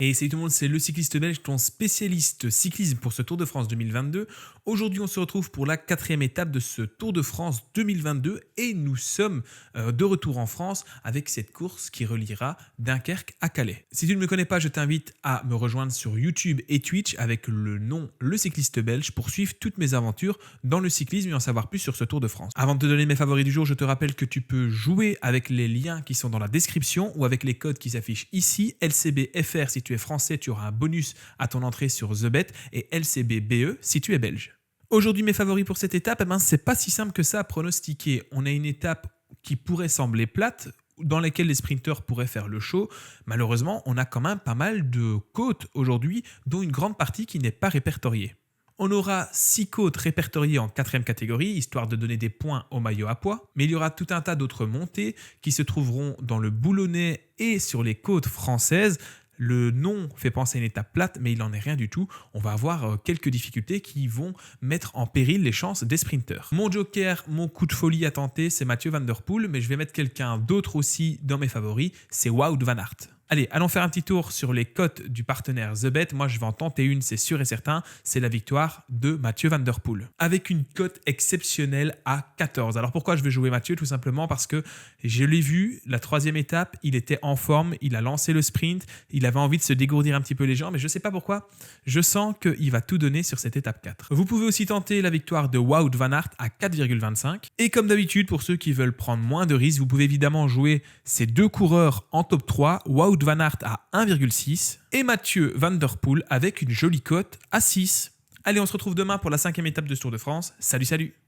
Et salut tout le monde, c'est le cycliste belge, ton spécialiste cyclisme pour ce Tour de France 2022. Aujourd'hui, on se retrouve pour la quatrième étape de ce Tour de France 2022 et nous sommes de retour en France avec cette course qui reliera Dunkerque à Calais. Si tu ne me connais pas, je t'invite à me rejoindre sur YouTube et Twitch avec le nom Le Cycliste Belge pour suivre toutes mes aventures dans le cyclisme et en savoir plus sur ce Tour de France. Avant de te donner mes favoris du jour, je te rappelle que tu peux jouer avec les liens qui sont dans la description ou avec les codes qui s'affichent ici, LCBFR si tu es français, tu auras un bonus à ton entrée sur TheBet et LCBBE si tu es belge. Aujourd'hui, mes favoris pour cette étape, c'est pas si simple que ça à pronostiquer. On a une étape qui pourrait sembler plate, dans laquelle les sprinteurs pourraient faire le show. Malheureusement, on a quand même pas mal de côtes aujourd'hui, dont une grande partie qui n'est pas répertoriée. On aura 6 côtes répertoriées en 4e catégorie, histoire de donner des points au maillot à pois, mais il y aura tout un tas d'autres montées qui se trouveront dans le Boulonnais et sur les côtes françaises. Le nom fait penser à une étape plate, mais il n'en est rien du tout. On va avoir quelques difficultés qui vont mettre en péril les chances des sprinteurs. Mon joker, mon coup de folie à tenter, c'est Mathieu Van Der Poel, mais je vais mettre quelqu'un d'autre aussi dans mes favoris, c'est Wout van Aert. Allez, allons faire un petit tour sur les cotes du partenaire TheBet. Moi, je vais en tenter une, c'est sûr et certain. C'est la victoire de Mathieu Van Der Poel. Avec une cote exceptionnelle à 14. Alors pourquoi je vais jouer Mathieu? Tout simplement parce que je l'ai vu, la 3e étape, il était en forme, il a lancé le sprint, il avait envie de se dégourdir un petit peu les jambes, mais je ne sais pas pourquoi. Je sens qu'il va tout donner sur cette étape 4. Vous pouvez aussi tenter la victoire de Wout van Aert à 4,25. Et comme d'habitude, pour ceux qui veulent prendre moins de risques, vous pouvez évidemment jouer ces deux coureurs en top 3. Wout van Aert à 1,6 et Mathieu Van Der Poel avec une jolie cote à 6. Allez, on se retrouve demain pour la 5e étape de ce Tour de France. Salut, salut!